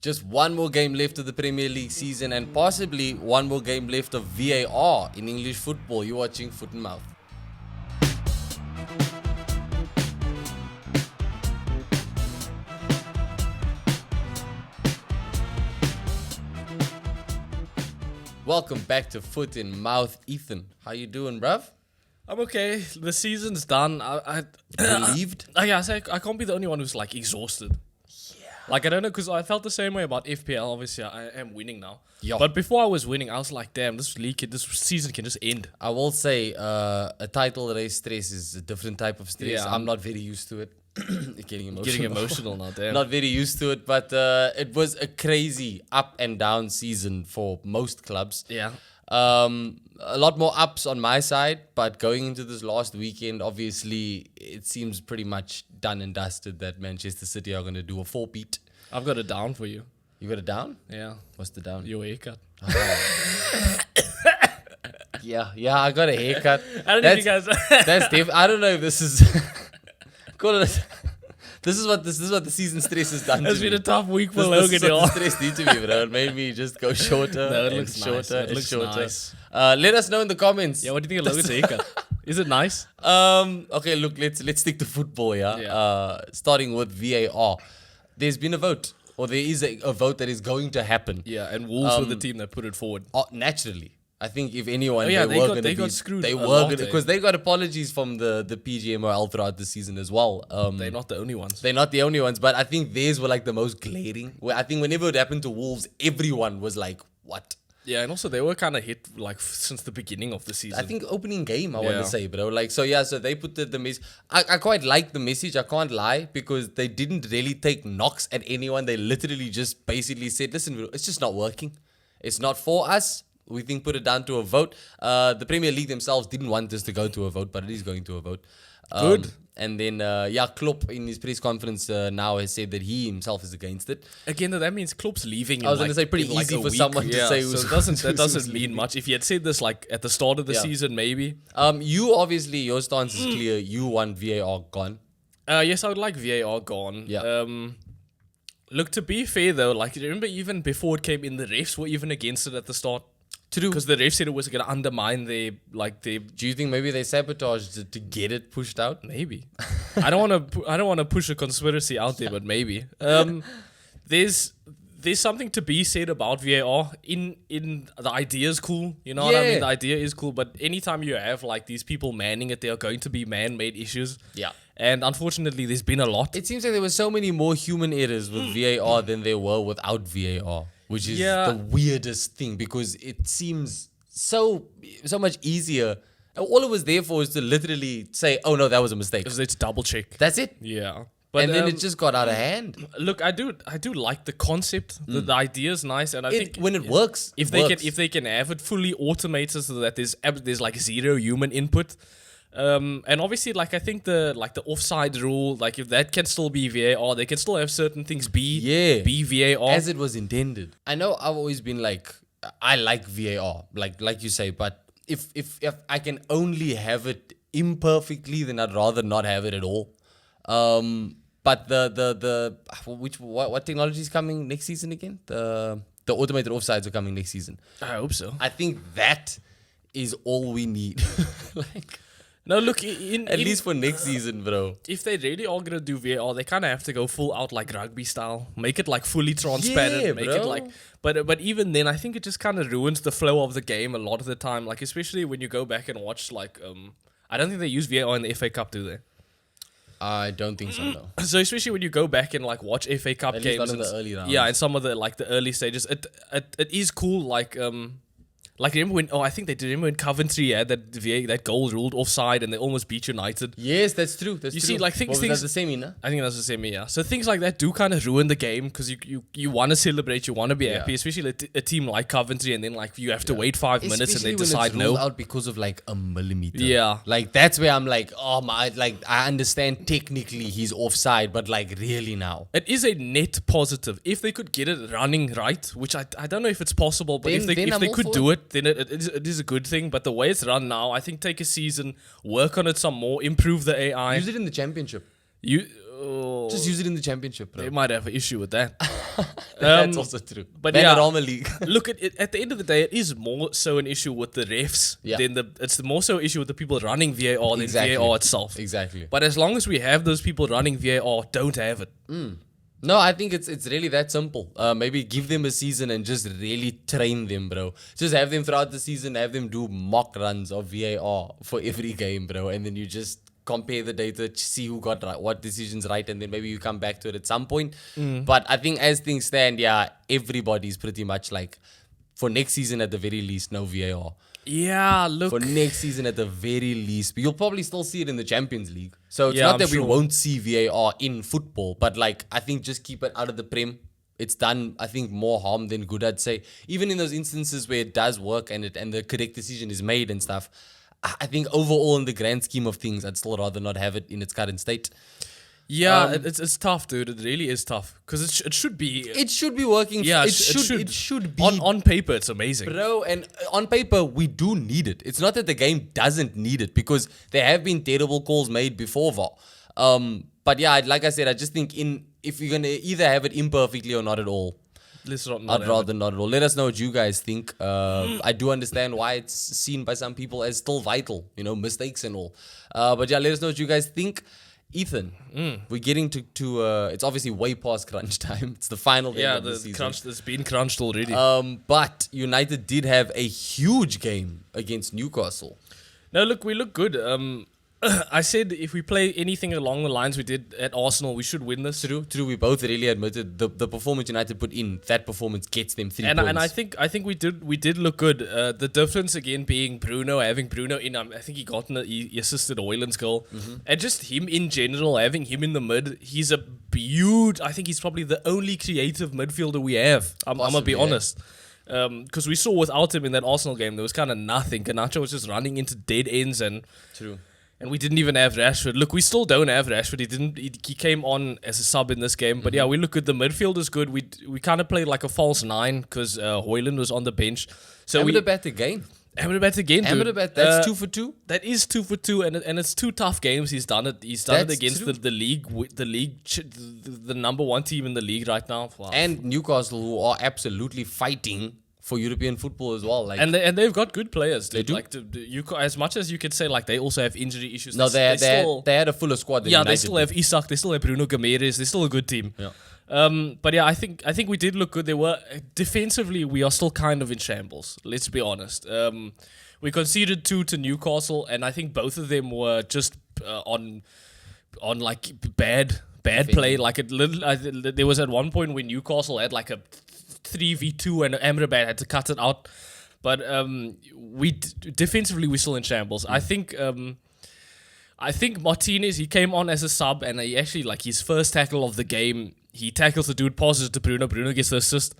Just one more game left of the Premier League season and possibly one more game left of VAR in English football. You're watching Foot and Mouth. Welcome back to Foot and Mouth. Ethan, how you doing, bruv? I'm okay. The season's done. Relieved? I can't be the only one who's like exhausted. Like, I don't know, because I felt the same way about FPL. Obviously, I am winning now. Yo. But before I was winning, I was like, damn, this season can just end. I will say a title race stress is a different type of stress. Yeah. I'm not very used to it. Getting emotional now, damn. Not very used to it, but it was a crazy up and down season for most clubs. Yeah. A lot more ups on my side, but going into this last weekend, obviously, it seems pretty much done and dusted that Manchester City are going to do a 4-peat. I've got a down for you. You got a down? Yeah. What's the down? Your haircut. Yeah, I got a haircut. I don't know if you guys... That's Dave. I don't know if this is... Call it... This is what the season stress has done. It's been a tough week for This Logan. is what the stress did to me, bro. It made me just go shorter. No, it and looks shorter. nice. And It looks shorter. nice. Let us know in the comments. Yeah, what do you think of Logan's haircut? Is it nice? Okay, look, let's stick to football, yeah. Starting with VAR. There's been a vote, or there is a vote that is going to happen. Yeah, and Wolves were the team that put it forward. Naturally. I think if anyone, they got screwed. They were because they got apologies from the PGMOL throughout the season as well. They're not the only ones. They're not the only ones, but I think theirs were like the most glaring. Where I think whenever it happened to Wolves, everyone was like, "What?" Yeah, and also they were kind of hit like since the beginning of the season. I think opening game, I want to say, bro. Like, so they put the message. I quite like the message. I can't lie, because they didn't really take knocks at anyone. They literally just basically said, "Listen, it's just not working. It's not for us. We think put it down to a vote." The Premier League themselves didn't want this to go to a vote, but it is going to a vote. Good. And then, Klopp in his press conference now has said that he himself is against it. Again, that means Klopp's leaving. I was going to say pretty easy for someone to say. So that doesn't mean much. If he had said this like at the start of the season, maybe. You obviously, your stance is clear. You want VAR gone. Yes, I would like VAR gone. Yeah. Look, to be fair though, like remember even before it came in, the refs were even against it at the start. Because the ref said it was going to undermine their. Do you think maybe they sabotaged it to get it pushed out? Maybe. I don't want to push a conspiracy out there, but maybe. There's something to be said about VAR. In the idea is cool, you know what I mean. The idea is cool, but anytime you have like these people manning it, there are going to be man-made issues. Yeah. And unfortunately, there's been a lot. It seems like there were so many more human errors with VAR than there were without VAR. Which is the weirdest thing, because it seems so much easier. All it was there for is to literally say, "Oh no, that was a mistake." It's double check. That's it. Yeah. But then it just got out of hand. Look, I do like the concept. The idea is nice, and I think when it works, if they can have it fully automated so that there's like zero human input. And obviously, like I think the offside rule, like if that can still be VAR, they can still have certain things be VAR as it was intended. I know I've always been like, I like VAR, like you say, but if I can only have it imperfectly, then I'd rather not have it at all. But what technology is coming next season again? The automated offsides are coming next season. I hope so. I think that is all we need. No, look, at least for next season, bro. If they really are gonna do VAR, they kind of have to go full out like rugby style, make it like fully transparent, it like. But even then, I think it just kind of ruins the flow of the game a lot of the time. Like especially when you go back and watch like I don't think they use VAR in the FA Cup, do they? I don't think so, no. So especially when you go back and like watch FA Cup at games, least in the early rounds. Yeah, and some of the like the early stages, it is cool. Like remember when? I think they did. Remember when Coventry had that goal ruled offside and they almost beat United. Yes, that's true. You see, like things. Was that the semi, no? I think that's the semi. Yeah. So things like that do kind of ruin the game because you want to celebrate, you want to be happy, especially a team like Coventry, and then like you have to wait 5 minutes and they decide no. Out because of like a millimeter. Yeah. Like that's where I'm like, oh my, like I understand technically he's offside, but like really now. It is a net positive if they could get it running right, which I don't know if it's possible, but if they could do it, then it is a good thing. But the way it's run now, I think take a season, work on it some more, improve the AI. Use it in the championship. Just use it in the championship, bro. They might have an issue with that. That's also true. but Panorama League. Look, at the end of the day, it is more so an issue with the refs than it's more so an issue with the people running VAR than VAR itself. Exactly. But as long as we have those people running VAR, don't have it. No, I think it's really that simple. Maybe give them a season and just really train them, bro. Just have them throughout the season, have them do mock runs of VAR for every game, bro. And then you just compare the data, see who got what decisions right, and then maybe you come back to it at some point. But I think as things stand, everybody's pretty much like, for next season at the very least, no VAR. Yeah, look. For next season at the very least. But you'll probably still see it in the Champions League. So it's Yeah, not that I'm we sure. won't see VAR in football, but like I think just keep it out of the Prem. It's done, I think, more harm than good, I'd say. Even in those instances where it does work and the correct decision is made and stuff, I think overall in the grand scheme of things, I'd still rather not have it in its current state. Yeah, it's tough, dude. It really is tough because it should be. It should be working. Yeah, it should be. On paper, it's amazing. Bro, and on paper, we do need it. It's not that the game doesn't need it, because there have been terrible calls made before VAR. But yeah, like I said, I just think if you're going to either have it imperfectly or not at all, Let's not. I'd rather not at all. Let us know what you guys think. I do understand why it's seen by some people as still vital, mistakes and all. But yeah, let us know what you guys think. Ethan, we're getting to it's obviously way past crunch time. It's the final game of the season. Crunch. It's been crunched already. But United did have a huge game against Newcastle. No, look, we look good. I said if we play anything along the lines we did at Arsenal, we should win this. True. We both really admitted the performance United put in. That performance gets them 3 points. And I think we did look good. The difference again being having Bruno in. I think he he assisted Hoyland's goal, and just him in general, having him in the mid. He's a I think he's probably the only creative midfielder we have. I'm gonna be honest. Because we saw without him in that Arsenal game, there was kind of nothing. Garnacho was just running into dead ends and. True. And we didn't even have Rashford. Look, we still don't have Rashford. He came on as a sub in this game. But yeah, we look good. The midfield is good. We kind of played like a false 9 because Hoyland was on the bench. So Amrabat again. Amrabat again, dude. Amrabat, that's 2 for 2. That is 2 for 2, and it's 2 tough games. He's done it. He's done it against the number 1 team in the league right now. Wow. And Newcastle, who are absolutely fighting for European football as well. Like, and they've got good players. Dude. They do. Like as much as you could say, like they also have injury issues. No, they had a fuller squad. Yeah, they still have Isak. They still have Bruno Gomes. They're still a good team. Yeah. But yeah, I think we did look good. They were defensively, we are still kind of in shambles. Let's be honest. We conceded 2 to Newcastle, and I think both of them were just on like bad play. Like there was at one point when Newcastle had like a 3v2 and Amrabat had to cut it out. But defensively we're still in shambles. I think Martinez, he came on as a sub, and he actually, like, his first tackle of the game, he tackles the dude, passes it to Bruno gets the assist.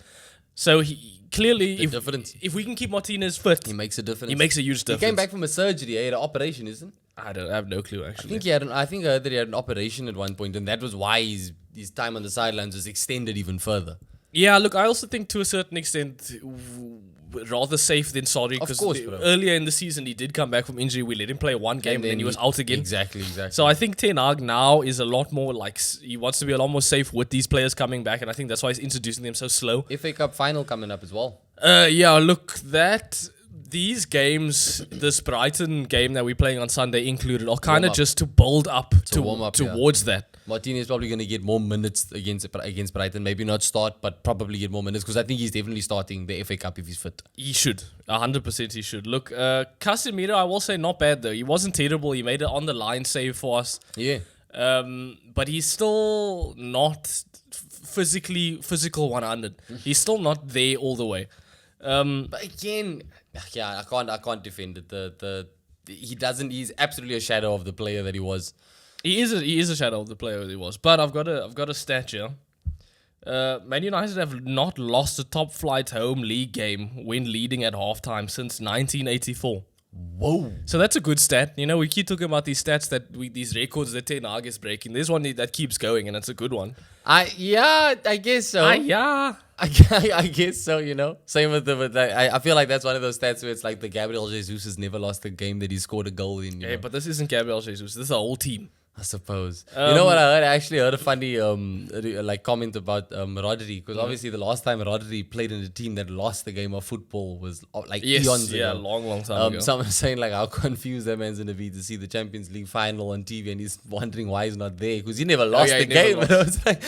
So he clearly, if we can keep Martinez fit, he makes a difference. He makes a huge difference. He came back from a surgery, he had an operation, isn't it? I have no clue actually. I think I heard that he had an operation at one point, and that was why his time on the sidelines was extended even further. Yeah, look, I also think to a certain extent, rather safe than sorry, because earlier in the season he did come back from injury. We let him play one game and then he was out again. Exactly. So I think Ten Hag now is a lot more like, he wants to be a lot more safe with these players coming back, and I think that's why he's introducing them so slow. FA Cup final coming up as well. Yeah, look, these games, this Brighton game that we're playing on Sunday included, are kind of just to build up towards that. Martinez is probably going to get more minutes against Brighton. Maybe not start, but probably get more minutes, because I think he's definitely starting the FA Cup if he's fit. He should. 100% he should. Look, Casemiro, I will say, not bad though. He wasn't terrible. He made it on the line save for us. Yeah. But he's still not physical 100. He's still not there all the way. But again, yeah, I can't defend it. He's absolutely a shadow of the player that he was. He is a shadow of the player that he was. But I've got a stat here. Man United have not lost a top flight home league game when leading at halftime since 1984. Whoa. So that's a good stat. You know, we keep talking about these stats these records that Ten Hag is breaking. There's one that keeps going, and it's a good one. I guess so. Yeah. I guess so, you know. Same with I feel like that's one of those stats where it's like the Gabriel Jesus has never lost a game that he scored a goal in. But this isn't Gabriel Jesus. This is the whole team. I suppose. You know what I heard? I actually heard a funny like comment about Rodri, because obviously the last time Rodri played in a team that lost the game of football was like eons yeah, ago. long time ago. Someone saying like how confused that man's gonna be to see the Champions League final on TV, and he's wondering why he's not there because he never lost yeah, the he never game. And I was like,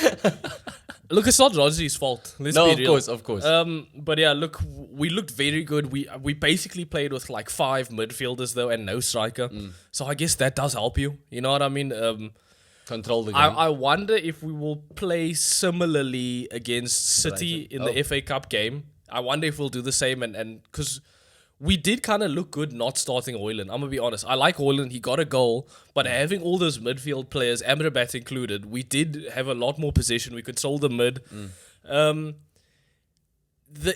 Look, it's not Rodri's fault. Let's no, be of real. course, of course. But yeah, look, we looked very good. We basically played with like 5 midfielders though and no striker. So I guess that does help you. You know what I mean? Control the game. I wonder if we will play similarly against City in the FA Cup game. I wonder if we'll do the same, and because we did kind of look good not starting Hoyland. I'm gonna be honest. I like Hoyland. He got a goal, but having all those midfield players, Amrabat included, we did have a lot more possession. We controlled the mid. The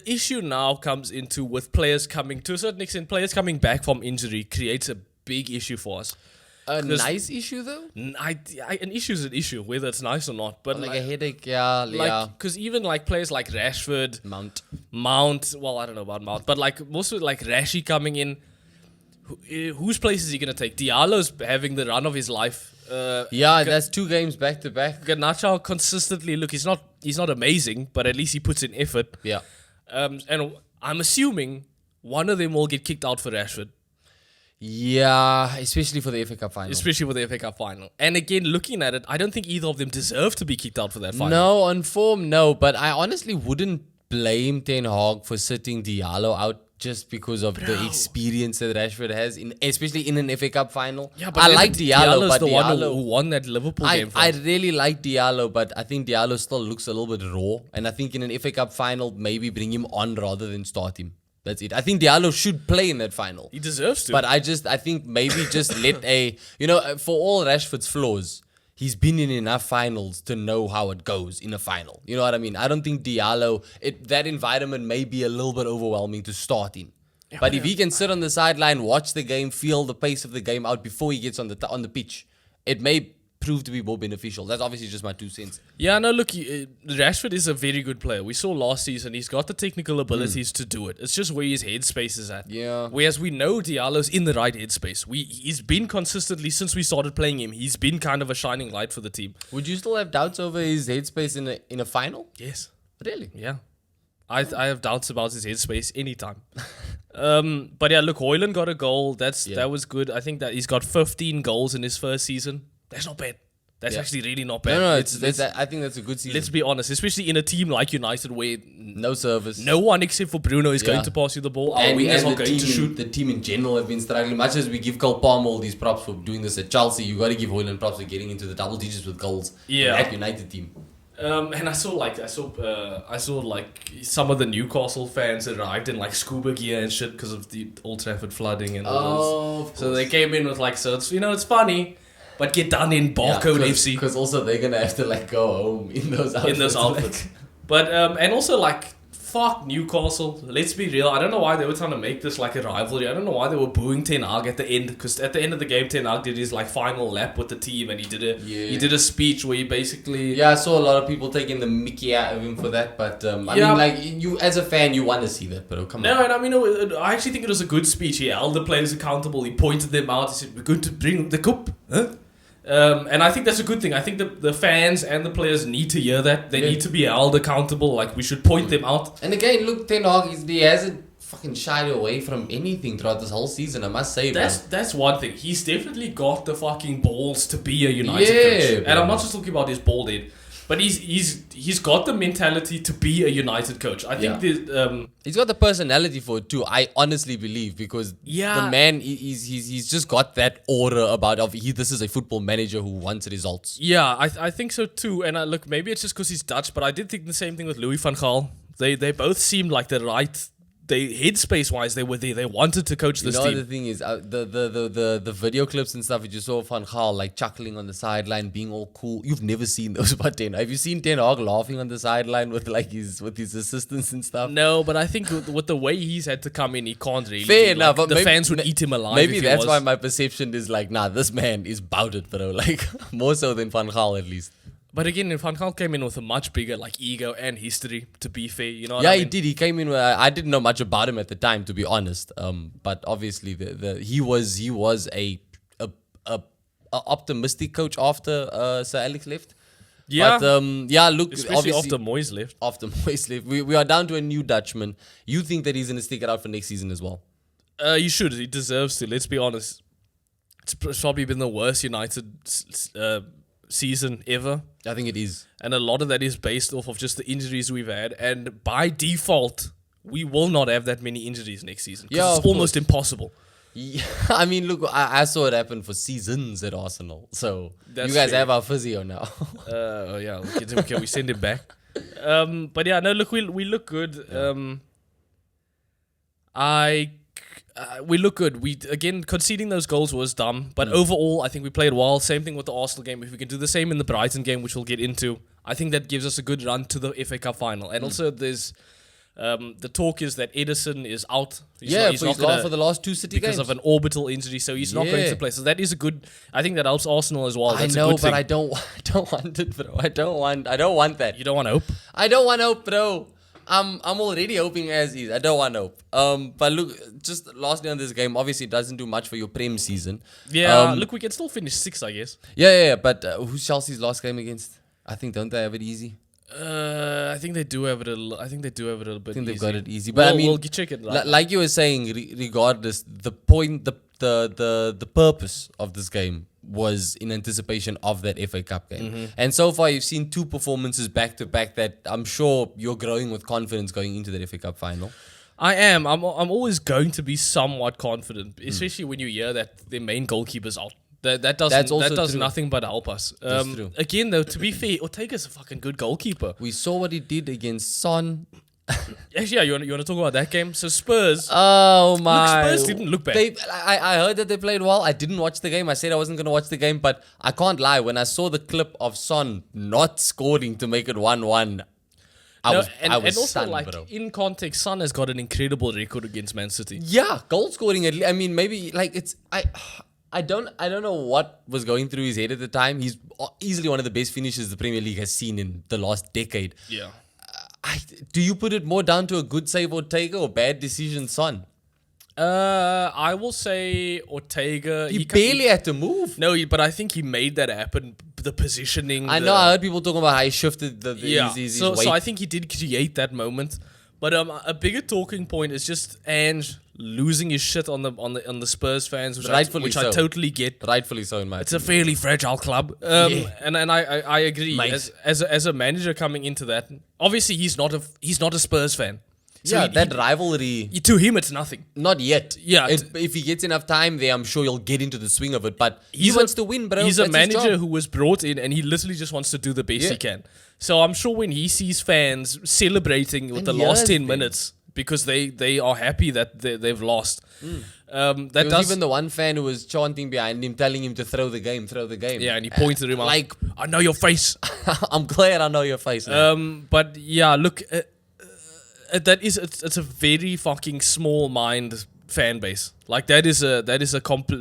issue now comes into with players coming to a certain extent. Players coming back from injury creates a big issue for us. A nice issue though? An issue is an issue, whether it's nice or not. But like a headache, yeah. Because even like players like Rashford, Mount. Well, I don't know about Mount, but like most of like Rashi coming in, whose place is he gonna take? Diallo's having the run of his life. That's 2 games back to back. Garnacho consistently, look, he's not amazing, but at least he puts in effort. Yeah. And I'm assuming one of them will get kicked out for Rashford. Yeah, especially for the FA Cup final. And again, looking at it, I don't think either of them deserve to be kicked out for that final. No, on form, no. But I honestly wouldn't blame Ten Hag for sitting Diallo out just because of the experience that Rashford has, especially in an FA Cup final. Yeah, but I like Diallo, Diallo's but the one Diallo, who won that Liverpool game for I us. really like Diallo, but I think Diallo still looks a little bit raw. And I think in an FA Cup final, maybe bring him on rather than start him. That's it. I think Diallo should play in that final. He deserves to. But I think maybe just let for all Rashford's flaws, he's been in enough finals to know how it goes in a final. You know what I mean? I don't think Diallo, that environment may be a little bit overwhelming to start in. Yeah, but if he can sit on the sideline, watch the game, feel the pace of the game out before he gets on the pitch, it may prove to be more beneficial. That's obviously just my 2 cents. Yeah, no, look, Rashford is a very good player. We saw last season, he's got the technical abilities to do it. It's just where his headspace is at. Yeah. Whereas we know Diallo's in the right headspace. He's been consistently, since we started playing him, he's been kind of a shining light for the team. Would you still have doubts over his headspace in a final? Yes. Really? Yeah. I have doubts about his headspace anytime. But yeah, look, Hoyland got a goal. That was good. I think that he's got 15 goals in his first season. That's not bad. That's actually really not bad. No, I think that's a good season. Let's be honest, especially in a team like United where no service. No one except for Bruno is going to pass you the ball. Our wingers are going to shoot. The team in general have been struggling. Much as we give Cole Palmer all these props for doing this at Chelsea, you got to give Hoyland props for getting into the double digits with goals. Yeah. In that United team. And I saw some of the Newcastle fans arrived in like scuba gear and shit because of the Old Trafford flooding and all this. So they came in with like, it's funny. But get done in Barcode FC. Because also they're going to have to like go home in those outfits. But, and also like, fuck Newcastle. Let's be real. I don't know why they were trying to make this like a rivalry. I don't know why they were booing Ten Hag at the end. Because at the end of the game, Ten Hag did his like final lap with the team. And he did a speech where he basically... Yeah, I saw a lot of people taking the mickey out of him for that. But I mean, like, you as a fan, you want to see that. But come on. No, and I mean, I actually think it was a good speech. He held the players accountable. He pointed them out. He said, we're going to bring the cup. Huh? And I think that's a good thing. I think the fans and the players need to hear that. They need to be held accountable. Like, we should point them out. And again, look, Ten Hag, he hasn't fucking shied away from anything throughout this whole season, I must say. That's one thing. He's definitely got the fucking balls to be a United coach. Bro. And I'm not just talking about his bald head. But he's got the mentality to be a United coach. I think he's got the personality for it too. I honestly believe because the man he's just got that aura about this is a football manager who wants results. Yeah, I think so too. And look, maybe it's just because he's Dutch, but I did think the same thing with Louis van Gaal. They both seemed like the right. They headspace wise, they were there. They wanted to coach this team. The thing is, the video clips and stuff that you saw of Van Gaal like chuckling on the sideline, being all cool. You've never seen those about Ten Hag. Have you seen Ten Hag laughing on the sideline with his assistants and stuff? No, but I think with the way he's had to come in, he can't really. Fair enough. But the fans would eat him alive. Maybe that's why my perception is like, nah, this man is bout it, bro. Like more so than Van Gaal at least. But again, Van Gaal came in with a much bigger like ego and history. To be fair, you know. What I mean? He did. He came in. I didn't know much about him at the time, to be honest. But obviously, he was a optimistic coach after Sir Alex left. Yeah. But look, Especially obviously after Moyes left. after Moyes left, we are down to a new Dutchman. You think that he's going to stick it out for next season as well? You should. He deserves to. Let's be honest. It's probably been the worst United season ever. I think it is. And a lot of that is based off of just the injuries we've had. And by default, we will not have that many injuries next season. Yeah, it's almost impossible. Yeah, I mean, look, I saw it happen for seasons at Arsenal. So That's you guys fair. have our physio now. Yeah, can we send him back? But yeah, no, look, we look good. We look good. We again conceding those goals was dumb, but overall, I think we played well. Same thing with the Arsenal game. If we can do the same in the Brighton game, which we'll get into, I think that gives us a good run to the FA Cup final. And also, there's the talk is that Edison is out. He's not for the last two City because games. of an orbital injury, so he's not going Yeah. to play. So that is a good. I think that helps Arsenal as well. I That's a know, good but thing. I don't want it, bro. I don't want that. You don't want to hope. I don't want hope, bro. I'm already hoping as is. I don't want hope. But look, just lastly on this game, obviously it doesn't do much for your Prem season. Yeah, look, we can still finish 6th, I guess. Yeah. But who's Chelsea's last game against? I think don't they have it easy? I think they do have it. I think they do have it a little bit. I think they've easy. got it easy. But I mean, we'll check it. like you were saying, regardless, the point, the purpose of this game was in anticipation of that FA Cup game. And so far, you've seen two performances back to back that I'm sure you're growing with confidence going into that FA Cup final. I am. I'm always going to be somewhat confident, especially when you hear that their main goalkeeper's out. That does true. nothing but help us. true. Again, though, to be fair, Ortega's a fucking good goalkeeper. We saw what he did against Son. Actually, yeah, you want to talk about that game? So Spurs. Oh my! Spurs didn't look bad. I heard that they played well. I didn't watch the game. I said I wasn't going to watch the game, but I can't lie. When I saw the clip of Son not scoring to make it 1-1, I was also, stunned, like, bro. in context, Son has got an incredible record against Man City. Yeah, goal scoring. I mean, maybe like it's I don't know what was going through his head at the time. He's easily one of the best finishers the Premier League has seen in the last decade. Yeah. Do you put it more down to a good save Ortega or bad decision Son? I will say Ortega. He barely had to move. No, but I think he made that happen. The positioning. I know. I heard people talking about how he shifted his so weight. I think he did create that moment. But a bigger talking point is just Ange losing his shit on the Spurs fans, which I totally get. Rightfully so, in my It's a opinion. fairly fragile club, and I agree. Mate. As a manager coming into that, obviously he's not a Spurs fan. So Yeah, that rivalry. to him it's nothing. Not yet. Yeah. If he gets enough time there, I'm sure he'll get into the swing of it. But he wants to win, bro. He's a That's his manager job. who was brought in and he literally just wants to do the best Yeah. he can. So I'm sure when he sees fans celebrating with And the he last has 10 been. minutes because they are happy that they've lost. There That was does even the one fan who was chanting behind him, telling him to throw the game. yeah, and he pointed him out. Like, I know your face. I'm glad I know your face now. But yeah, look, it's a very fucking small mind fan base. Like that is a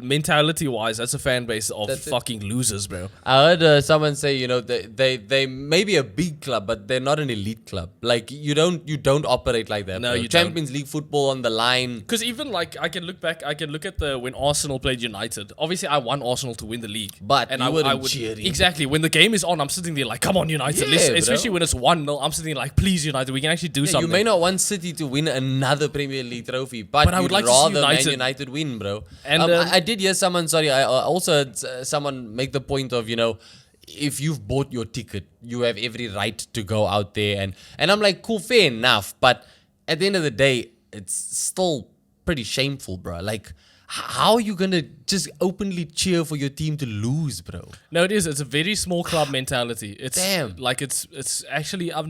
mentality wise, that's a fan base of That's it. fucking losers, bro. I heard someone say, they may be a big club, but they're not an elite club. Like you don't operate like that. No, bro. you don't. Champions League football on the line. Because even like I can look at when Arsenal played United. Obviously, I want Arsenal to win the league, But and you I weren't would cheering. exactly when the game is on. I'm sitting there like, come on, United. Yeah, bro. Especially when it's 1-0, I'm sitting there like, please, United, we can actually do Yeah, something. you may not want City to win another Premier League trophy, but I would you'd like to see rather Man United. United win, bro. And, I did hear someone. Sorry, I also heard someone make the point of if you've bought your ticket, you have every right to go out there and I'm like, cool, fair enough. But at the end of the day, it's still pretty shameful, bro. Like, how are you gonna just openly cheer for your team to lose, bro? No, it is. It's a very small club mentality. It's Damn. like it's actually I've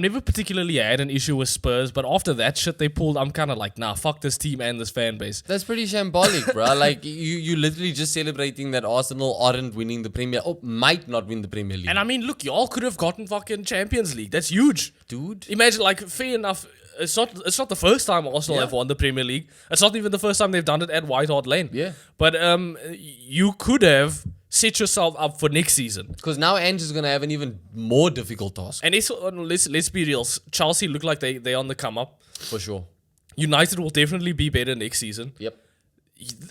never particularly had an issue with Spurs, but after that shit they pulled, I'm kind of like, nah, fuck this team and this fan base. That's pretty shambolic, bro. Like you literally just celebrating that Arsenal aren't winning the Premier, or might not win the Premier League. And I mean, look, y'all could have gotten fucking Champions League. That's huge, Dude. Imagine, like, fair enough. It's not the first time Arsenal have won the Premier League. It's not even the first time they've done it at White Hart Lane. Yeah. But you could have set yourself up for next season. Because now Ange is going to have an even more difficult task. And let's be real. Chelsea look like they're on the come up. For sure. United will definitely be better next season. Yep.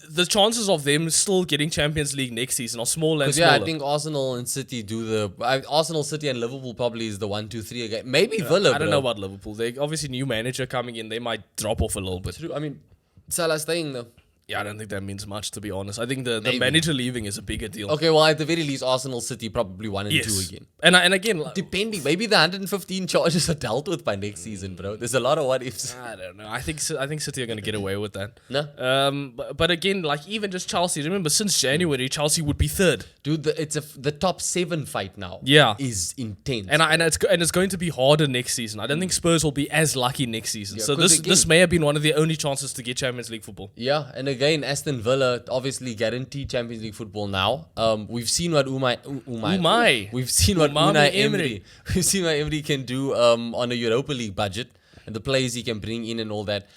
the chances of them still getting Champions League next season are small and smaller. Yeah, I think Arsenal and City do Arsenal, City, and Liverpool probably is the 1, 2, 3 again. Maybe Villa. I don't know about Liverpool. They obviously new manager coming in. They might drop off a little bit. I mean, Salah staying though. Yeah, I don't think that means much, to be honest. I think the Maybe. manager leaving is a bigger deal. Okay, well, at the very least, Arsenal, City probably 1 and 2 again. And again, Depending, maybe the 115 charges are dealt with by next season, bro. There's a lot of what ifs. I don't know. I think City are going to get away with that. No? But again, like even just Chelsea. Remember, since January, Chelsea would be third. Dude, the top 7 fight now. Yeah. Is intense. And it's going to be harder next season. I don't think Spurs will be as lucky next season. Yeah, so this may have been one of their only chances to get Champions League football. Yeah, and again, Aston Villa obviously guaranteed Champions League football now. We've seen what We've seen what Unai Emery. We've seen what Emery can do on a Europa League budget and the players he can bring in and all that.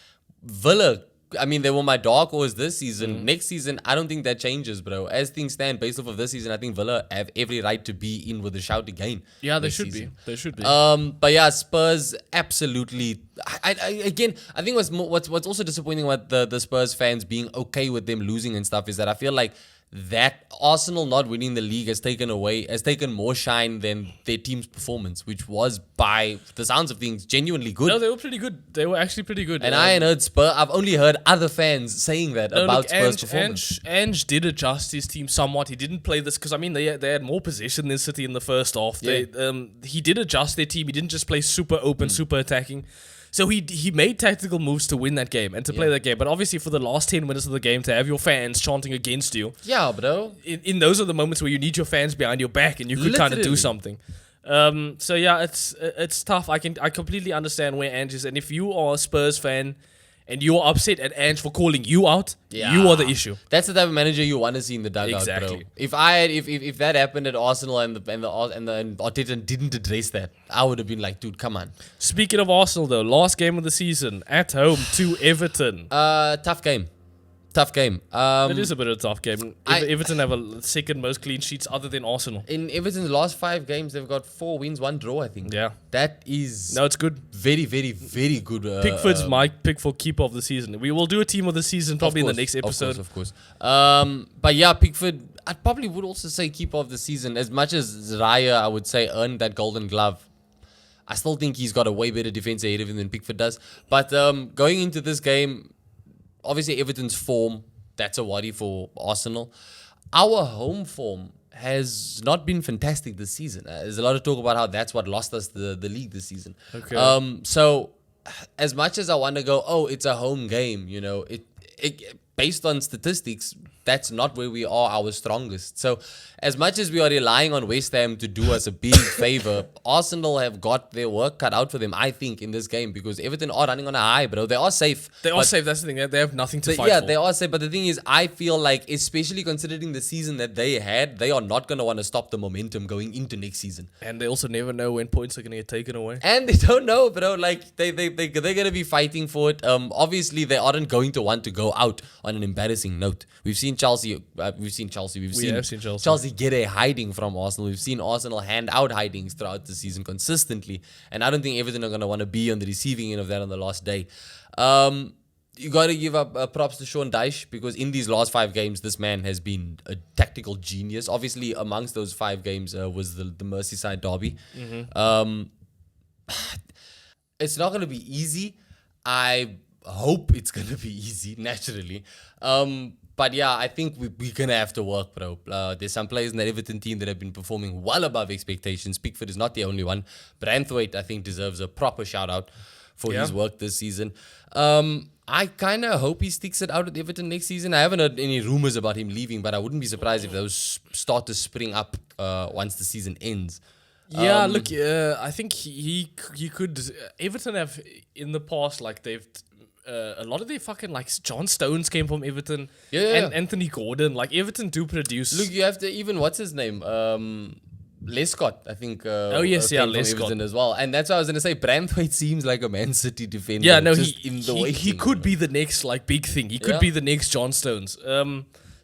Villa, I mean, they were my dark horse this season. Next season, I don't think that changes, bro. As things stand, based off of this season, I think Villa have every right to be in with a shout again. Yeah, they should be. They should be. But yeah, Spurs absolutely. I think what's also disappointing about the Spurs fans being okay with them losing and stuff is that I feel like that Arsenal not winning the league has taken more shine than their team's performance, which was, by the sounds of things, genuinely good. No, they were pretty good. They were actually pretty good. And I've only heard other fans saying that about Spurs' performance. Ange did adjust his team somewhat. He didn't play this because I mean they had more possession than City in the first half. Yeah. He did adjust their team. He didn't just play super open, super attacking. So he made tactical moves to win that game and to play that game. But obviously for the last 10 minutes of the game to have your fans chanting against you. Yeah, bro. In those are the moments where you need your fans behind your back and you could kind of do something. So yeah, it's tough. I completely understand where Ange is. And if you are a Spurs fan and you're upset at Ange for calling you out, you are the issue. That's the type of manager you want to see in the dugout, Exactly. bro. If that happened at Arsenal and Arteta didn't address that, I would have been like, dude, come on. Speaking of Arsenal though, last game of the season at home to Everton. Tough game. It is a bit of a tough game. Everton have a second most clean sheets other than Arsenal. In Everton's last 5 games, they've got 4 wins, 1 draw, I think. Yeah. That is No, it's good. very, very, very good. Pickford's my pick for keeper of the season. We will do a team of the season probably in the next episode. Of course. But yeah, Pickford, I probably would also say keeper of the season. As much as Raya, I would say, earned that golden glove, I still think he's got a way better defense ahead of him than Pickford does. But going into this game, obviously Everton's form, that's a worry for Arsenal. Our home form has not been fantastic this season. There's a lot of talk about how that's what lost us the league this season. Okay. So as much as I want to go, it's a home game, it based on statistics, that's not where we are our strongest. So as much as we are relying on West Ham to do us a big favor, Arsenal have got their work cut out for them, I think, in this game, because Everton are running on a high, bro. They are safe. They are safe, that's the thing. They have nothing to fight for. Yeah, they are safe. But the thing is, I feel like, especially considering the season that they had, they are not going to want to stop the momentum going into next season. And they also never know when points are going to get taken away. And they don't know, bro. Like, they're going to be fighting for it. Obviously, they aren't going to want to go out on an embarrassing note. We've seen Chelsea. We've seen Chelsea get a hiding from Arsenal. We've seen Arsenal hand out hidings throughout the season consistently. And I don't think Everton are going to want to be on the receiving end of that on the last day. You got to give up props to Sean Dyche, because in these last 5 games, this man has been a tactical genius. Obviously, amongst those 5 games was the Merseyside derby. It's not going to be easy. I hope it's going to be easy, naturally. But yeah, I think we're going to have to work, bro. There's some players in the Everton team that have been performing well above expectations. Pickford is not the only one. Branthwaite, I think, deserves a proper shout-out for his work this season. I kind of hope he sticks it out at Everton next season. I haven't heard any rumors about him leaving, but I wouldn't be surprised if those start to spring up once the season ends. Yeah, look, I think he could. Everton have in the past, like they've a lot of their fucking like John Stones came from Everton, and Anthony Gordon. Like Everton do produce. Look, you have to even what's his name, Lescott, I think. Lescott as well, and that's what I was gonna say. Branthwaite seems like a Man City defender. Yeah, no, he could be the next like big thing. He could be the next John Stones.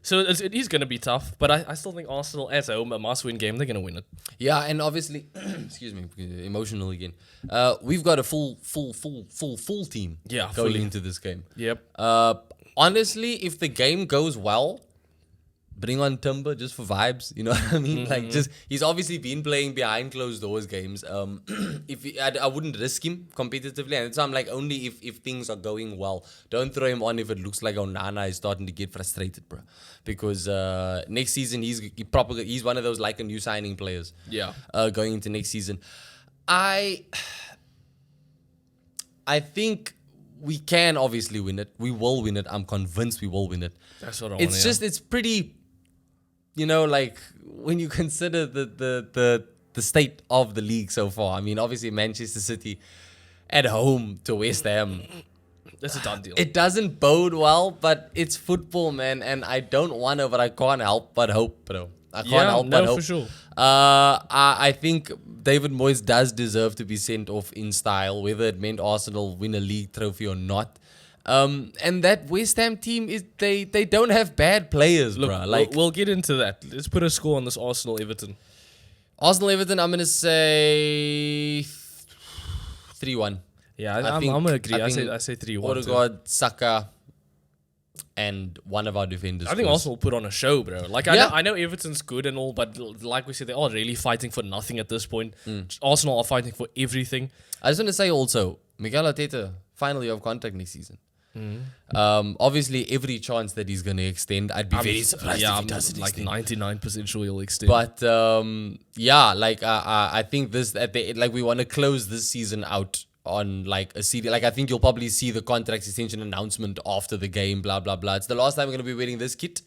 So it is going to be tough, but I still think Arsenal at home, a must-win game, they're going to win it. Yeah, and obviously, excuse me, emotional again. We've got a full team going into this game. Yep. honestly, if the game goes well, bring on Timber just for vibes. You know what I mean? Like, just he's obviously been playing behind closed doors games. I wouldn't risk him competitively, and so I'm like, only if things are going well. Don't throw him on if it looks like Onana is starting to get frustrated, bro. Because next season he's one of those like a new signing players. Yeah. Going into next season, I think we can obviously win it. We will win it. I'm convinced we will win it. That's what I want. It's pretty, like when you consider the state of the league so far. I mean, obviously Manchester City at home to West Ham. That's a done deal. It doesn't bode well, but it's football, man, and I don't want to, but I can't help but hope, bro. I can't help but hope. For sure. I think David Moyes does deserve to be sent off in style, whether it meant Arsenal win a league trophy or not. And that West Ham team they don't have bad players, bro. Like we'll get into that. Let's put a score on this Arsenal-Everton. Arsenal-Everton, I'm gonna say 3-1. Yeah, I'm gonna agree. I say 3-1. Odegaard, Saka, and one of our defenders. I think Arsenal will put on a show, bro. Like I know Everton's good and all, but like we said, they are really fighting for nothing at this point. Arsenal are fighting for everything. I just want to say also, Mikel Arteta, final year of contract next season. Obviously, every chance that he's going to extend, I'd be very surprised if he doesn't like extend. 99% sure he'll extend. But I think we want to close this season out on like a CD. Like I think you'll probably see the contract extension announcement after the game. Blah blah blah. It's the last time we're going to be wearing this kit.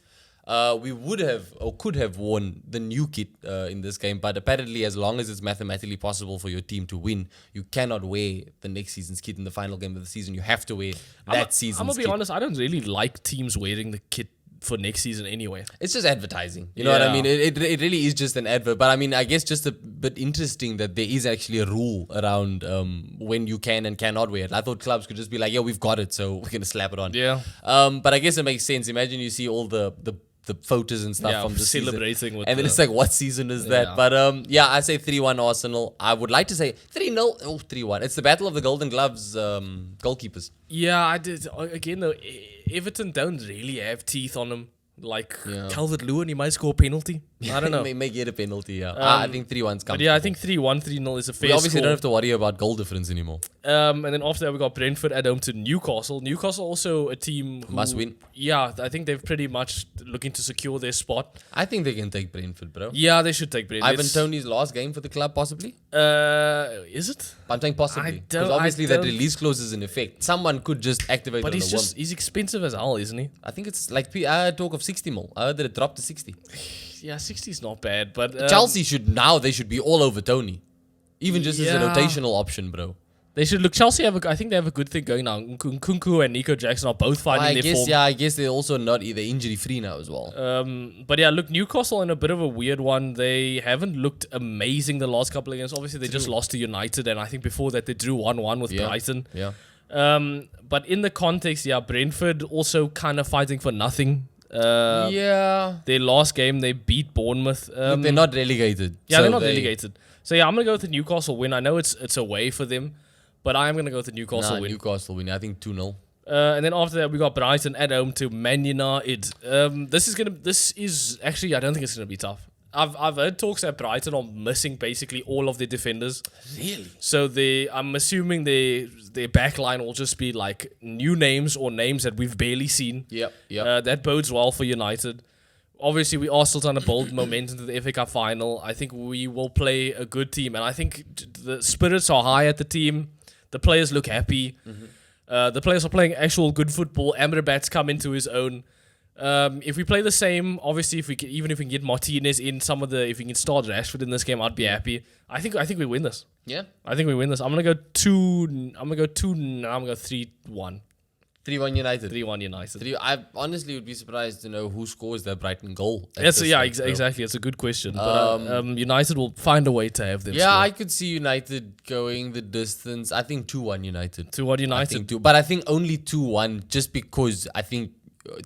We would have or could have worn the new kit in this game, but apparently as long as it's mathematically possible for your team to win, you cannot wear the next season's kit in the final game of the season. You have to wear that season's kit. I'm going to be honest, I don't really like teams wearing the kit for next season anyway. It's just advertising. You know what I mean? It really is just an advert. But I mean, I guess just a bit interesting that there is actually a rule around when you can and cannot wear it. I thought clubs could just be like, yeah, we've got it, so we're going to slap it on. Yeah. But I guess it makes sense. Imagine you see all the photos and stuff from the celebrating season. with and then it's like, what season is that? But I say 3-1 Arsenal. I would like to say 3-0. Oh, 3-1. It's the battle of the Golden Gloves goalkeepers. Yeah, I did. Again, though, Everton don't really have teeth on them. Like Calvert-Lewin, he might score a penalty. I don't know. He may get a penalty, yeah. I think 3-1's coming. But yeah, I think 3-1, 3-0 is a fair We obviously score. don't have to worry about goal difference anymore. And then after that, we got Brentford at home to Newcastle. Newcastle also a team who... Must win. Yeah, I think they're pretty much looking to secure their spot. I think they can take Brentford, bro. Yeah, they should take Brentford. Ivan Toney's last game for the club, possibly? Is it? I'm saying possibly. Because obviously that release clause is in effect. Someone could just activate it on a whim. He's expensive as hell, isn't he? I think it's like, I talk of 60 mil. I heard that it dropped to 60. Yeah, 60 is not bad, but... Chelsea they should be all over Tony. Even just as a rotational option, bro. They should look. Chelsea I think they have a good thing going now. Nkunku and Nico Jackson are both finding their form. Yeah, I guess they're also not either injury free now as well. But yeah, look, Newcastle in a bit of a weird one. They haven't looked amazing the last couple of games. Obviously, they just lost to United, and I think before that they drew 1-1 with Brighton. Yeah. But in the context, Brentford also kind of fighting for nothing. Their last game they beat Bournemouth. Look, they're not relegated. Yeah, so they're not relegated. So yeah, I'm gonna go with the Newcastle win. I know it's away for them, but I am gonna go with the Newcastle win. Newcastle win. I think 2-0. And then after that we got Brighton at home to Man United. This is actually, I don't think it's gonna be tough. I've heard talks that Brighton are missing basically all of their defenders. Really? So I'm assuming their back line will just be like new names or names that we've barely seen. Yep. That bodes well for United. Obviously, we are still trying to build momentum to the FA Cup final. I think we will play a good team, and I think the spirits are high at the team. The players look happy. The players are playing actual good football. Amrabat's come into his own. If we play the same, obviously, if we can get Martinez in if we can start Rashford in this game, I'd be happy. I think we win this. Yeah, I think we win this. I'm gonna go 3-1. 3-1 United. 3-1 United. I honestly would be surprised to know who scores that Brighton goal. Exactly. It's a good question. But United will find a way to have them. Yeah, I could see United going the distance. I think 2-1 United. 2-1 United. But I think only 2-1 just because I think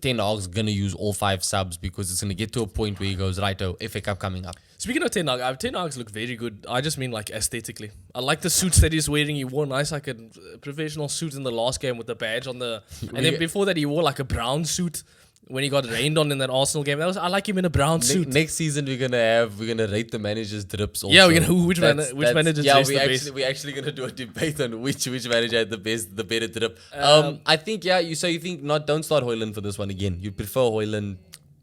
Ten Hag's going to use all 5 subs because it's going to get to a point where he goes, righto, FA Cup coming up. Speaking of Ten Hag's look very good. I just mean like aesthetically. I like the suits that he's wearing. He wore nice like a professional suit in the last game with the badge on the. And then before that, he wore like a brown suit when he got rained on in that Arsenal game. I like him in a brown suit. Next season we're gonna rate the managers' drips. Also. Yeah, we're gonna which manager dressed the best. We're actually gonna do a debate on which manager had the better drip. I think you think don't start Højlund for this one again. You prefer Højlund.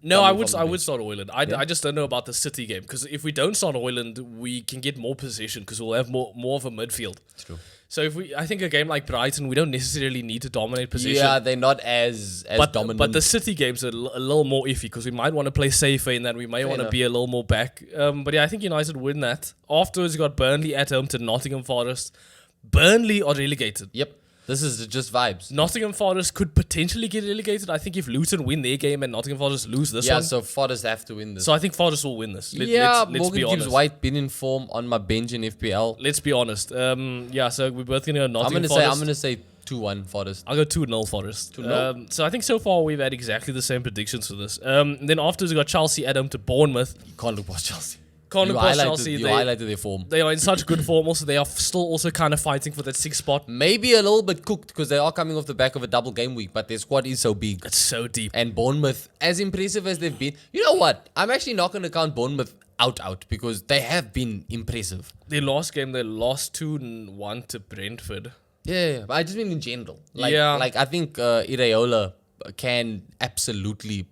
No, I would start Højlund. I just don't know about the City game because if we don't start Højlund, we can get more possession because we'll have more of a midfield. True. So I think a game like Brighton, we don't necessarily need to dominate possession. Yeah, they're not as dominant. But the City games are a little more iffy because we might want to play safer in that. We may want to be a little more back. But yeah, I think United win that. Afterwards, you got Burnley at home to Nottingham Forest. Burnley are relegated. Yep. This is just vibes. Nottingham Forest could potentially get relegated. I think if Luton win their game and Nottingham Forest lose this one. Yeah, so Forest have to win this. So I think Forest will win this. Let's Morgan be honest. Gibbs White been in form on my bench in FPL. Let's be honest. So we're both going to go Nottingham Forest. I'm going to say 2-1 Forest. I'll go 2-0 Forest. 2-0. So I think so far we've had exactly the same predictions for this. Then afterwards we got Chelsea at home to Bournemouth. You can't look past Chelsea. You highlighted their form. They are in such good form. Also, they are still also kind of fighting for that 6th spot. Maybe a little bit cooked because they are coming off the back of a double game week, but their squad is so big. It's so deep. And Bournemouth, as impressive as they've been, you know what? I'm actually not going to count Bournemouth out because they have been impressive. Their last game, they lost 2-1 to Brentford. Yeah, but I just mean in general. Like I think Iraola can absolutely.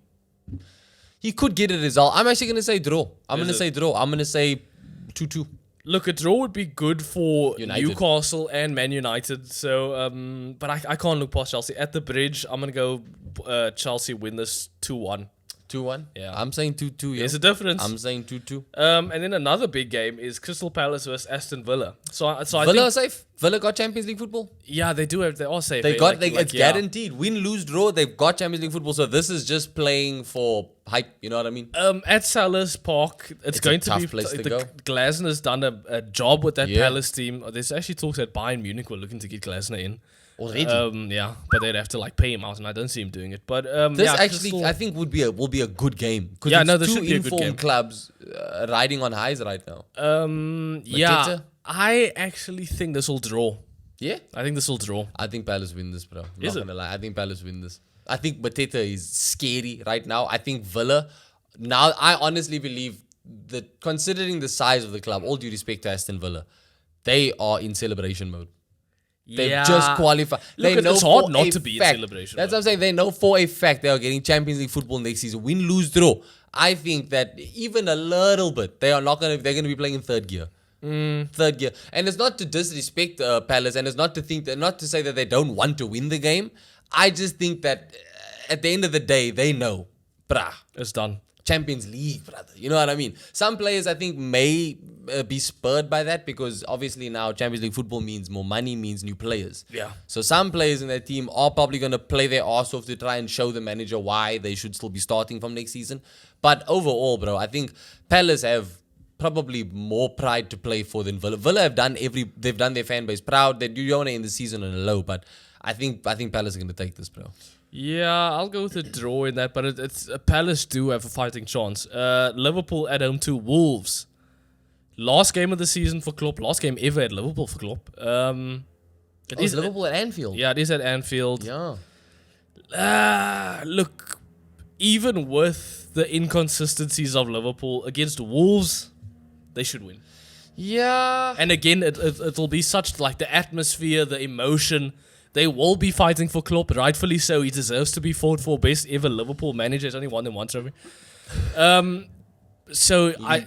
He could get a result. I'm actually going to say draw. I'm going to say 2-2. Look, a draw would be good for United. Newcastle and Man United. So, but I can't look past Chelsea. At the bridge, I'm going to go Chelsea win this 2-1. 2-1? Yeah. I'm saying 2-2. There's a difference. I'm saying 2-2. And then another big game is Crystal Palace versus Aston Villa. So I Villa think, are safe. Villa got Champions League football. Yeah, they do. They are safe. It's guaranteed. Win, lose, draw. They've got Champions League football. So this is just playing for hype. You know what I mean? At Selhurst Park, it's going to be place to go. Glasner has done a job with that Palace team. There's actually talks that Bayern Munich were looking to get Glasner in. Already? But they'd have to pay him out, and I don't see him doing it. But this actually, I think, will be a good game. Yeah, no, this should be a good game. 2 informed clubs riding on highs right now. I actually think this will draw. Yeah, I think this will draw. I think Palace win this, bro. Is it? Not gonna lie. I think Palace win this. I think Mateta is scary right now. I think Villa. Now, I honestly believe that considering the size of the club, all due respect to Aston Villa, they are in celebration mode. They've just qualified. It's hard not to be in celebration. That's what I'm saying. They know for a fact they are getting Champions League football next season. Win, lose, draw. I think that even a little bit, they're going to be playing in third gear. Third gear. And it's not to disrespect Palace, and it's not to say that they don't want to win the game. I just think that at the end of the day, they know, it's done. Champions League, brother. You know what I mean? Some players, I think, may be spurred by that because obviously now Champions League football means more money, means new players. Yeah. So some players in their team are probably going to play their arse off to try and show the manager why they should still be starting from next season. But overall, bro, I think Palace have probably more pride to play for than Villa. Villa have they've done their fan base proud. They don't want to end the season on a low, but I think Palace are going to take this, bro. Yeah, I'll go with a draw in that, but it's Palace do have a fighting chance. Liverpool at home to Wolves. Last game of the season for Klopp. Last game ever at Liverpool for Klopp. It is Liverpool at Anfield. Yeah, it is at Anfield. Yeah. Look, even with the inconsistencies of Liverpool against Wolves, they should win. Yeah. And again, it'll be such like the atmosphere, the emotion. They will be fighting for Klopp, rightfully so. He deserves to be fought for best ever Liverpool manager. He's only won them once trophy. So I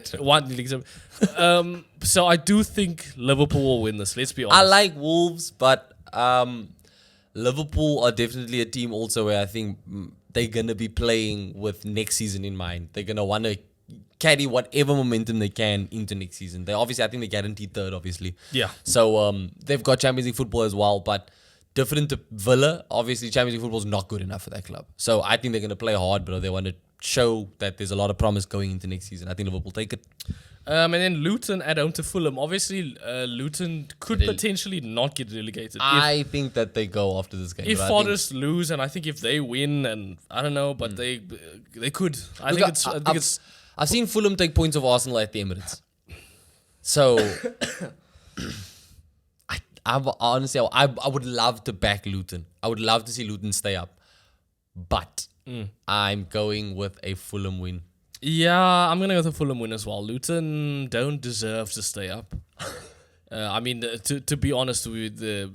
do think Liverpool will win this. Let's be honest. I like Wolves, but Liverpool are definitely a team also where I think they're gonna be playing with next season in mind. They're gonna want to carry whatever momentum they can into next season. I think they're guaranteed third, obviously. Yeah. So they've got Champions League football as well, but different to Villa, obviously Champions League football is not good enough for that club. So I think they're going to play hard, bro. They want to show that there's a lot of promise going into next season. I think Liverpool take it. And then Luton at home to Fulham. Obviously, Luton could potentially not get relegated. I think that they go after this game. If Forest lose, and I think if they win, and I don't know, but they could. I think it's. I've seen Fulham take points of Arsenal at the Emirates. So, I would love to back Luton. I would love to see Luton stay up. But I'm going with a Fulham win. Yeah, I'm going to go with a Fulham win as well. Luton don't deserve to stay up. I mean, to be honest, the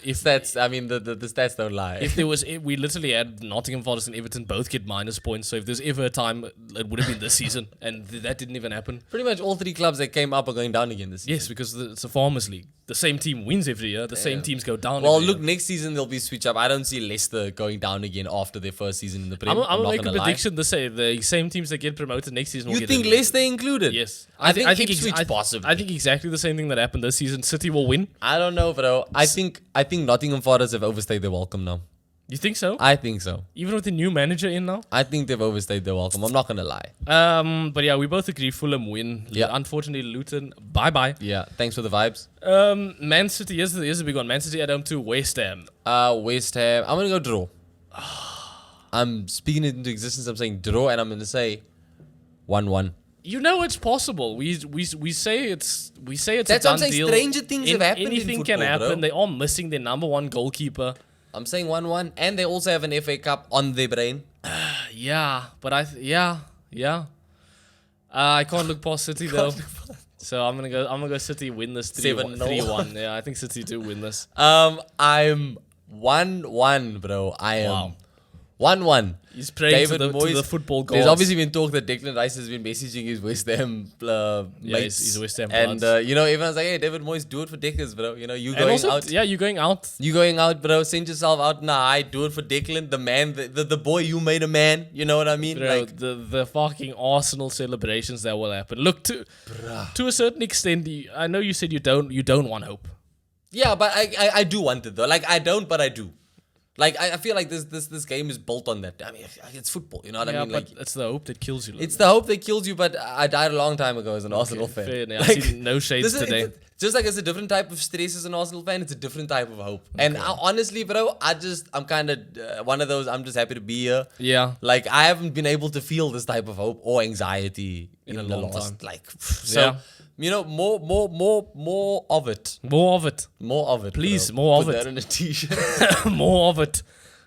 stats don't lie. If there was, we literally had Nottingham Forest and Everton both get minus points. So if there's ever a time, it would have been this season, and that didn't even happen. Pretty much all three clubs that came up are going down again this season. Yes, because it's a Farmers League. The same team wins every year. The same teams go down. Well, every look, year. next season there'll be switch up. I don't see Leicester going down again after their first season in the Premier. I'm gonna make a prediction. The same teams that get promoted next season. You think Leicester included? Yes, I think Ipswich possibly. I think exactly the same thing that happened this season. City will win. I don't know, bro. I think Nottingham Forest have overstayed their welcome now. You think so? I think so. Even with the new manager in now? I think they've overstayed their welcome. I'm not gonna lie. But yeah, we both agree Fulham win. Yeah. Unfortunately, Luton, bye. Yeah. Thanks for the vibes. Man City, here's a big one. Man City at home to West Ham. West Ham. I'm gonna go draw. I'm speaking it into existence. I'm saying draw, and I'm gonna say 1-1. You know it's possible. We say it's That's a what done I'm saying. deal. Stranger things have happened. Anything in football, can happen. bro. They are missing their number one goalkeeper. I'm saying 1-1, and they also have an FA Cup on their brain. Yeah, but I can't look past City though. So I'm gonna go City win this 3-1. Yeah, I think City do win this. I'm 1-1, bro. I am 1-1. He's praying to the football gods. There's obviously been talk that Declan Rice has been messaging his West Ham mates. He's West Ham and everyone's like, hey, David Moyes, do it for Deckers, bro. You going out. Yeah, you going out. You going out, bro. Send yourself out. Nah, I do it for Declan, the man, the boy you made a man. You know what I mean? Bro, like the fucking Arsenal celebrations that will happen. Look, to a certain extent, I know you said you don't want hope. Yeah, but I do want it though. Like I don't, but I do. Like I feel like this game is built on that. I mean, it's football, you know what I mean? But it's the hope that kills you. It's the hope that kills you. But I died a long time ago as an Arsenal fan. Fair, I see no shades today. Just like it's a different type of stress as an Arsenal fan, it's a different type of hope. Okay. And honestly, bro, I'm kind of one of those. I'm just happy to be here. Yeah. Like I haven't been able to feel this type of hope or anxiety in a long time. Like so. Yeah. You know, more of it. More of it. Please, bro. more Put of it. that on a t-shirt. More of it.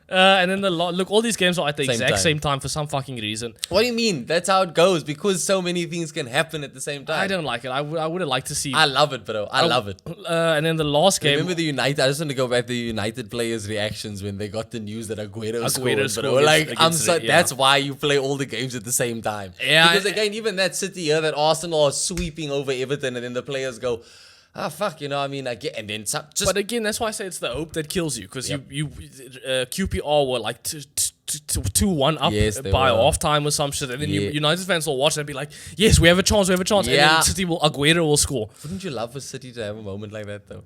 And then look, all these games are at the exact same time for some fucking reason. What do you mean? That's how it goes because so many things can happen at the same time. I don't like it. I would have liked to see. I love it, bro. I love it. And then the last game. Remember the United? I just want to go back to the United players' reactions when they got the news that Aguero scored, bro. Like that's why you play all the games at the same time. Yeah. Because again, even that City here, that Arsenal are sweeping over Everton, and then the players go, fuck, you know, I mean, I get, and then some, just. But again, that's why I say it's the hope that kills you, because QPR were like 2-1 up by halftime or some shit, and then United fans will watch and be like, yes, we have a chance, and then Aguero will score. Wouldn't you love for City to have a moment like that, though?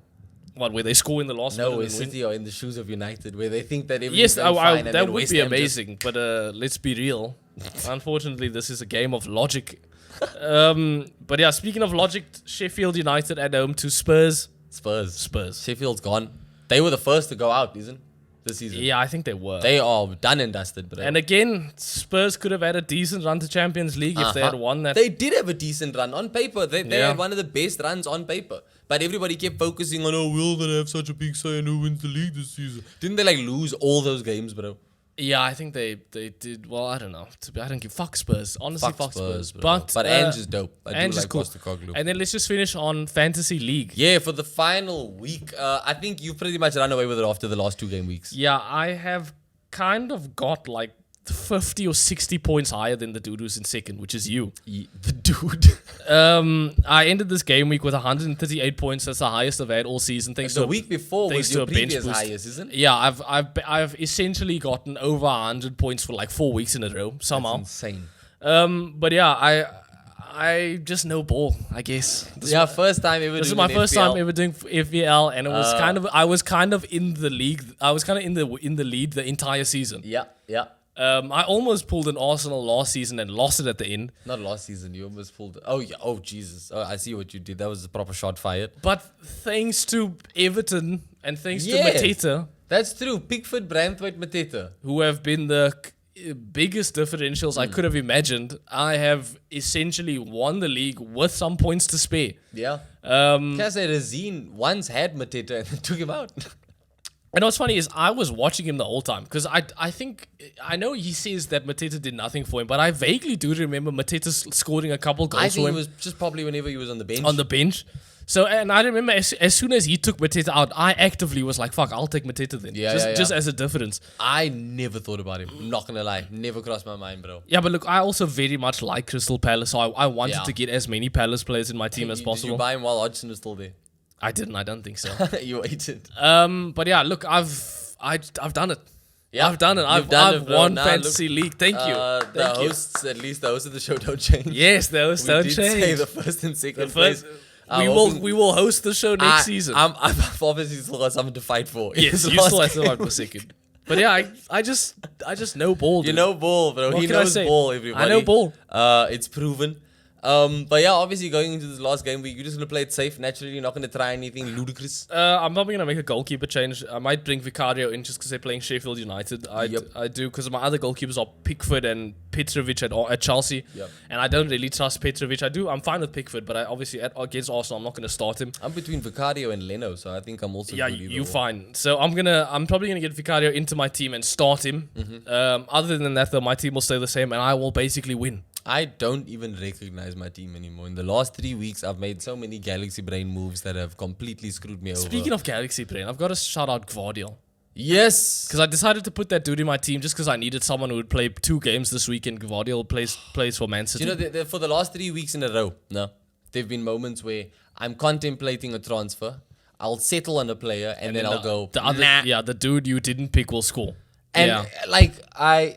What, where they score in the last minute? No, where City are in the shoes of United, where they think that everything's fine, and that would be amazing, but let's be real. Unfortunately, this is a game of logic. But yeah, speaking of logic, Sheffield United at home to Spurs. Sheffield's gone. They were the first to go out, this season. Yeah, I think they were. They are done and dusted, bro. And again, Spurs could have had a decent run to Champions League if they had won that. They did have a decent run on paper. They had one of the best runs on paper. But everybody kept focusing on, we're going to have such a big say in who wins the league this season. Didn't they lose all those games, bro? Yeah, I think they did. Well, I don't know. I don't give fuck Spurs. Honestly, fuck Spurs. But Ange is dope. Ange is cool. And then let's just finish on Fantasy League. Yeah, for the final week. I think you've pretty much run away with it after the last 2 game weeks. Yeah, I have kind of got like 50 or 60 points higher than the dude who's in second, which is you. The dude. I ended this game week with 138 points. That's the highest I've had all season. Thanks the to week before was your previous highest, isn't it? Yeah, I've essentially gotten over 100 points for like 4 weeks in a row somehow. That's insane. But yeah, I just know ball, I guess. This is my first time ever doing FPL, and it was I was kind of in the league. I was kind of in the lead the entire season. Yeah. I almost pulled an Arsenal last season and lost it at the end. Not last season, you almost pulled it. Oh, yeah. Oh, Jesus. Oh, I see what you did. That was a proper shot fired. But thanks to Everton and thanks to Mateta. That's true. Pickford, Brandthwaite, Mateta. Who have been the biggest differentials I could have imagined, I have essentially won the league with some points to spare. Yeah. Can say Razine once had Mateta and took him out. And what's funny is I was watching him the whole time because I think I know he says that Mateta did nothing for him, but I vaguely do remember Mateta scoring a couple goals I for think him it was just probably whenever he was on the bench. on the bench. So, and I remember as soon as he took Mateta out, I actively was like, "Fuck, I'll take Mateta then." Yeah, just as a difference. I never thought about him. I'm not gonna lie, never crossed my mind, bro. Yeah, but look, I also very much like Crystal Palace, so I wanted Yeah. to get as many Palace players in my team as Did possible. you buy him while Hodgson was still there? I didn't. I don't think so. You waited. But yeah, look, I've done it. Yeah, I've done it. you've done I've it, bro. won Nah, fantasy league. Thank you. The Thank you. hosts, at least the hosts of the show, don't change. Yes, the hosts don't did change. say the first and second The first, place. we will host the show next season. I've obviously still got something to fight for. Yes, you still have to fight for second. But yeah, I just know ball. You Dude. know ball, bro. What He can I knows say? ball, everybody. I know ball. It's proven. But yeah, obviously going into this last game week, you're just gonna play it safe. Naturally, you're not gonna try anything ludicrous. I'm probably gonna make a goalkeeper change. I might bring Vicario in just because they're playing Sheffield United. I do because my other goalkeepers are Pickford and Petrovic at Chelsea, and I don't really trust Petrovic. I'm fine with Pickford, but I obviously against Arsenal, I'm not gonna start him. I'm between Vicario and Leno, so I think I'm also Yeah, good either you way. fine. So I'm probably gonna get Vicario into my team and start him. Other than that, though, my team will stay the same, and I will basically win. I don't even recognize my team anymore. In the last 3 weeks, I've made so many Galaxy Brain moves that have completely screwed me over. Speaking of Galaxy Brain, I've got to shout out Gvardiol. Yes! Because I decided to put that dude in my team just because I needed someone who would play 2 games this week, and Gvardiol plays for Man City. You know, for the last 3 weeks in a row, there have been moments where I'm contemplating a transfer. I'll settle on a player, and then I'll go, the other, nah. yeah, the dude you didn't pick will score. And yeah.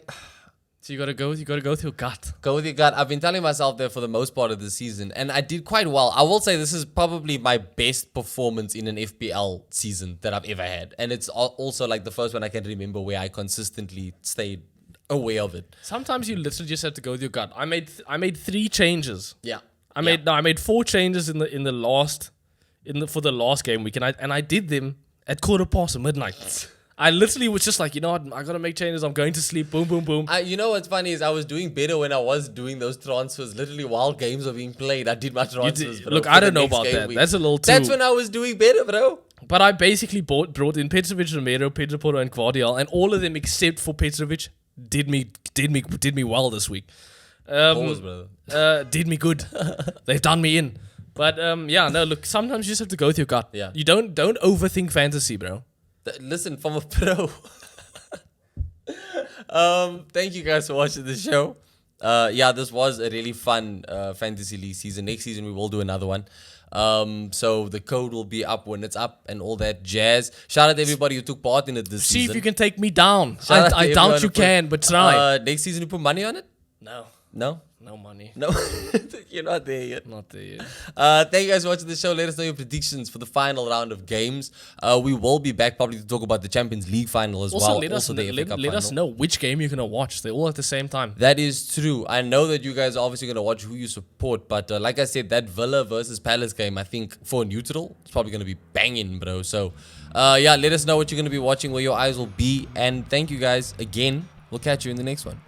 So you gotta go with your gut. Go with your gut. I've been telling myself that for the most part of the season, and I did quite well. I will say this is probably my best performance in an FPL season that I've ever had, and it's also like the first one I can remember where I consistently stayed aware of it. Sometimes you literally just have to go with your gut. I made 3 changes. Yeah, I made 4 changes for the last game week, and I did them at midnight. I literally was just like, you know what, I gotta make changes. I'm going to sleep. Boom, boom, boom. You know what's funny is I was doing better when I was doing those transfers. Literally while games were being played, I did my transfers. Bro, look, for I the don't know next about game that. week. That's a little too. That's when I was doing better, bro. But I basically brought in Petrovic, Romero, Pedro Porro, and Gvardiol, and all of them except for Petrovic did me well this week. Pause, brother. Did me good. They've done me in. But yeah, no. Look, sometimes you just have to go with your gut. Yeah. You don't overthink fantasy, bro. Listen, from a pro. Thank you guys for watching the show. Yeah, this was a really fun fantasy league season. Next season we will do another one. So the code will be up when it's up and all that jazz. Shout out to everybody who took part in it this See season. if you can take me down. Shout out to I everyone doubt who you put- can, but try. Next season you put money on it? No No? money. No? You're not there yet. Not there yet. Thank you guys for watching the show. Let us know your predictions for the final round of games. We will be back probably to talk about the Champions League final as Also, well. let us the FA Cup let us final. know which game you're gonna watch. They're all at the same time. That is true. I know that you guys are obviously going to watch who you support, but like I said, that Villa versus Palace game, I think for neutral, it's probably going to be banging, bro. So, yeah, let us know what you're going to be watching, where your eyes will be. And thank you guys again. We'll catch you in the next one.